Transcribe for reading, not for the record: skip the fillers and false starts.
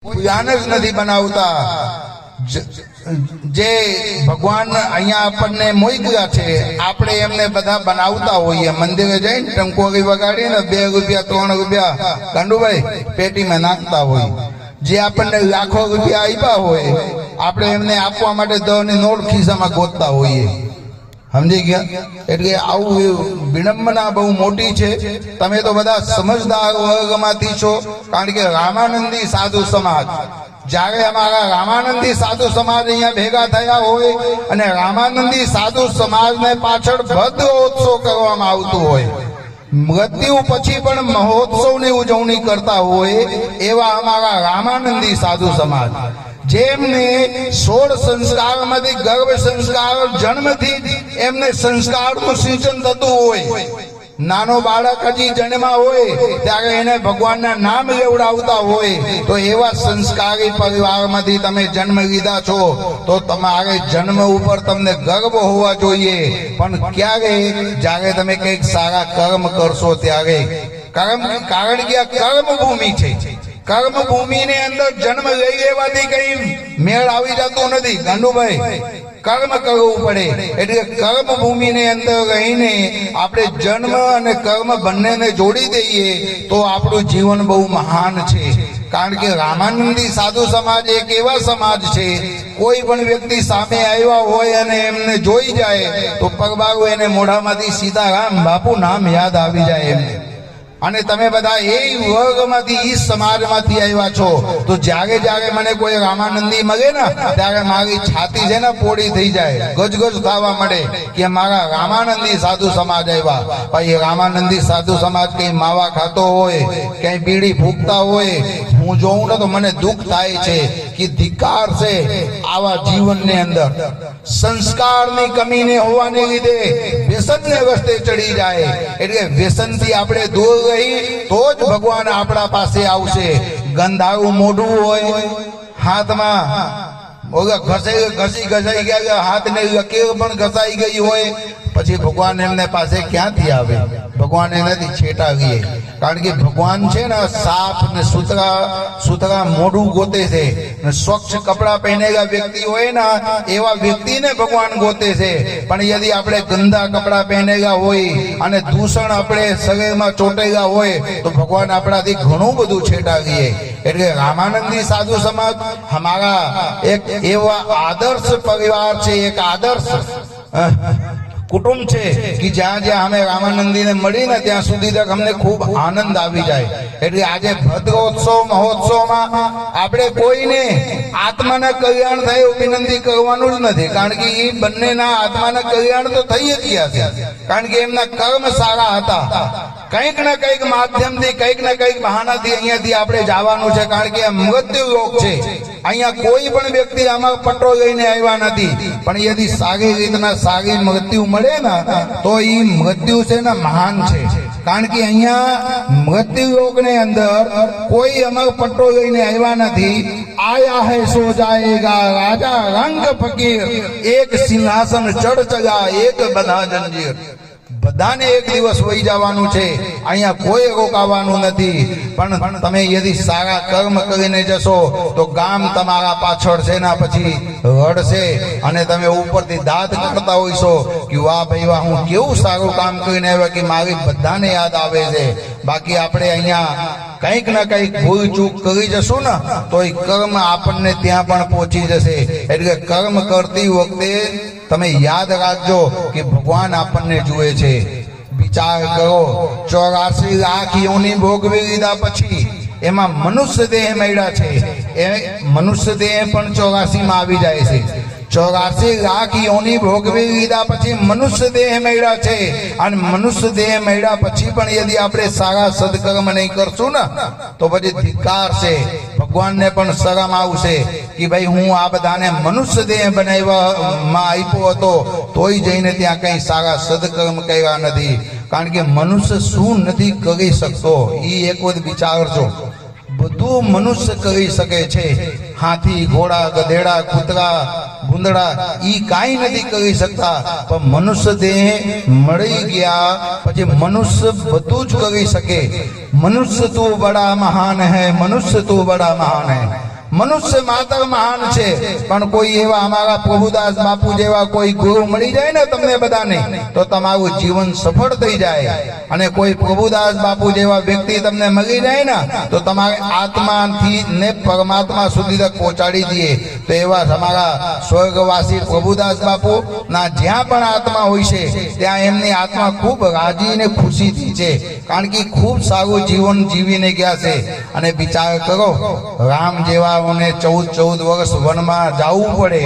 ભયાનક નથી બનાવતા. જે ભગવાન અહીંયા આપણને મોકલ્યા છે, આપણે એમને બધા બનાવતા હોઈએ. મંદિરે જઈને ટંકોરી વગાડીને 2 રૂપિયા 3 રૂપિયા ગાંડુભાઈ પેટીમાં નાખતા હોય. જે આપણને લાખો રૂપિયા આપ્યા હોય, આપણે એમને આપવા માટે 10 ની નોટ ખિસ્સામાં ગોતતા હોઈએ. સમજી ગયા? એટલે આવું વિડંબના બહુ મોટી છે. તમે તો બધા સમજદાર વર્ગમાંથી છો, કારણ કે રામાનંદી સાધુ સમાજ, જ્યારે અમારા રામાનંદી સાધુ સમાજ અહીંયા ભેગા થયા હોય અને રામાનંદી સાધુ સમાજને પાછળ ભદ્રોત્સવ કરવામાં આવતું હોય, મૃત્યુ પછી પણ મહોત્સવની ઉજવણી કરતા હોય, એવા અમારા રામાનંદી સાધુ સમાજ, જેમને 16 સંસ્કારમાંથી ગર્ભ સંસ્કાર, જન્મથી જ એમને સંસ્કારનું સિંચન થતું હોય. નાનો બાળક હજી જન્મા હોય ત્યારે એને ભગવાનના નામ લેવડાવતા હોય, તો એવા સંસ્કારી પરિવારમાંથી તમે જન્મ લીધા છો, તો તમારે જન્મ ઉપર તમને ગર્વ હોવા જોઈએ. પણ ક્યારે? જ્યારે તમે કંઈક સારા કર્મ કરશો ત્યારે. કારણ કે આ કર્મ ભૂમિ છે. કર્મ ભૂમિની અંદર જન્મ લઈ લેવાથી કઈ મેળ આવી જતો નથી ગાંડુભાઈ. કર્મ કરવું પડે. એટલે કર્મ ભૂમિની અંદર રહીને આપણે જન્મ અને કર્મ બંનેને જોડી દઈએ તો આપણું જીવન બહુ મહાન છે. કારણ કે રામાનંદી સાધુ સમાજ એક એવા સમાજ છે, કોઈ પણ વ્યક્તિ સામે આવ્યા હોય અને એમને જોઈ જાય તો પગબાગુ એને મોઢામાંથી સીતારામ બાપુ નામ યાદ આવી જાય એમને. અને તમે બધા એ વર્ગમાંથી, એ સમાજમાંથી આવ્યા છો, તો જ્યારે જ્યારે મને કોઈ રામાનંદી મળે ને ત્યારે મારી છાતી છે ને પોડી થઈ જાય, ગજગજ થવા મળે કે મારા રામાનંદી સાધુ સમાજ આવ્યા. ભાઈ રામાનંદી સાધુ સમાજ કઈ માવા ખાતો હોય, ક્યાંય બીડી ફૂંકતા હોય, હું જોઉં ને તો મને દુઃખ થાય છે કે ધિક્કાર છે આવા જીવનની અંદર. સંસ્કારની કમીને હોવાને લીધે વ્યસનને રસ્તે ચડી જાય. એટલે વ્યસનથી આપણે દૂર રહી તો જ ભગવાન આપણા પાસે આવશે. ગંધારું મોઢું હોય, હાથમાં ઘસાઈ ગયા, હાથને લકીર પણ ઘસાઈ ગઈ હોય, પછી ભગવાન એમને પાસે ક્યાંથી આવે? ભગવાન એનાથી છેટાવીએ. કારણ કે ભગવાન છે ને સાફ ને સુથરા મોઢું ગોતે છે, ને સ્વચ્છ કપડા પહેરેલા વ્યક્તિ હોય ને એવા વ્યક્તિને ભગવાન ગોતે છે. પણ યદિ આપણે ગંદા કપડા પહેરેલા હોય અને દૂષણ આપણે શરીરમાં ચોટેલા હોય તો ભગવાન આપણાથી ઘણું બધું છેટાવીએ. એટલે રામાનંદી સાધુ સમાજ હમારા એક એવા આદર્શ પરિવાર છે, એક આદર્શ કુટુંબ છે કે જ્યાં જ્યાં અમે રામાનંદીને મળીને ત્યાં સુધી તક અમને ખૂબ આનંદ આવી જાય. એટલે આજે ભદ્રોત્સવ મહોત્સવમાં આપણે કોઈને આત્માના કલ્યાણ થાય એવું વિનંતી કરવાનું જ નથી. કારણ કે એ બંનેના આત્માના કલ્યાણ તો થઈ જ ગયા છે, કારણ કે એમના કર્મ સારા હતા. કંઈક ને કંઈક માધ્યમથી, કંઈક ને કંઈક બહાનાથી અહીંયાથી આપણે જવાનું છે. કારણ કે આ મૃત્યુ લોક છે. અહીંયા કોઈ પણ વ્યક્તિ આમાં પટ્ટો લઈને આવ્યા નથી. પણ યદિ સારી રીતના સારી મૃત્યુ મળે ને તો એ મૃત્યુ છે ને મહાન છે. કારણ કે અહીંયા મૃત્યુ લોકની અંદર કોઈ અમારો પટ્ટો લઈને આવ્યા નથી. આયા હૈ સો જાયેગા રાજા રંગ ફકીર, એક સિંહાસન ચઢ ચગા એક બધા જંજીર. બધાને એક દિવસ વહી જવાનું છે. અહીંયા કોઈ રોકાવાનું નથી. પણ તમે યદિ સારા કર્મ કરીને જશો તો ગામ તમારા પાછળ છે ને પછી રડશે અને તમે ઉપરથી દાદ કરતા હોઈશો કે વાહ ભાઈ વાહ, હું કેવું સારું કામ કરીને આવ્યા કે મારી બધાને યાદ આવે છે. બાકી આપણે અહીંયા કંઈક ને કંઈક ભૂલ ચૂક કરી જશું ને તો એ કર્મ આપણને ત્યાં પણ પહોંચી જશે. એટલે કર્મ કરતી વખતે તમે યાદ રાખજો કે ભગવાન આપણને જુએ છે. વિચાર કરો, 84 લાખ યોની ભોગવી લીધા પછી એમાં મનુષ્ય દેહ મળ્યા છે. એ મનુષ્ય દેહ પણ 84 માં આવી જાય છે. 84 લાખ યોની ભોગવી લીધા પછી મનુષ્ય દેહ મળ્યા છે. અને મનુષ્ય દેહ મળ્યા પછી પણ યદિ આપણે સારા સદકર્મ નહીં કરશું ને તો પછી ધિક્કાર છે. ભગવાનને પણ શરમ આવશે કે ભાઈ હું આ બધાને મનુષ્ય દેહ બનાવવામાં આપ્યો હતો તોય જઈને ત્યાં કઈ સારા સદકર્મ કર્યા નથી. કારણ કે મનુષ્ય શું નથી કરી શકતો એ એક વખત વિચારજો. બધું મનુષ્ય કરી શકે છે. હાથી, ઘોડા, ગધેડા, કૂતરા, ભૂંદડા ઈ કાંઈ નથી કરી શકતા. પણ મનુષ્ય દેહ મળી ગયા પછી મનુષ્ય બધું જ કરી શકે. મનુષ્ય તું બડા મહાન હૈ, મનુષ્ય તું બડા મહાન હૈ. મનુષ્ય માત્ર મહાન છે, પણ કોઈ એવા અમારા પ્રભુદાસ બાપુ જેવા કોઈ ગુરુ મળી જાય ને તમને બધાને, તો તમારું જીવન સફળ થઈ જાય. અને કોઈ પ્રભુદાસ બાપુ જેવા વ્યક્તિ તમને મળી જાય ને, તો તમારે આત્માથી ને પરમાત્મા સુધી તક પહોંચાડી દઈએ. તો એવા અમારા સ્વર્ગવાસી પ્રભુદાસ બાપુ ના જ્યાં પણ આત્મા હોય છે, ત્યાં એમની આત્મા ખૂબ રાજી ને ખુશીથી છે, કારણ કે ખૂબ સારું જીવન જીવીને ગયા છે. અને વિચાર કરો, રામ જેવાઓને 14 વર્ષ વનમાં જવું પડે,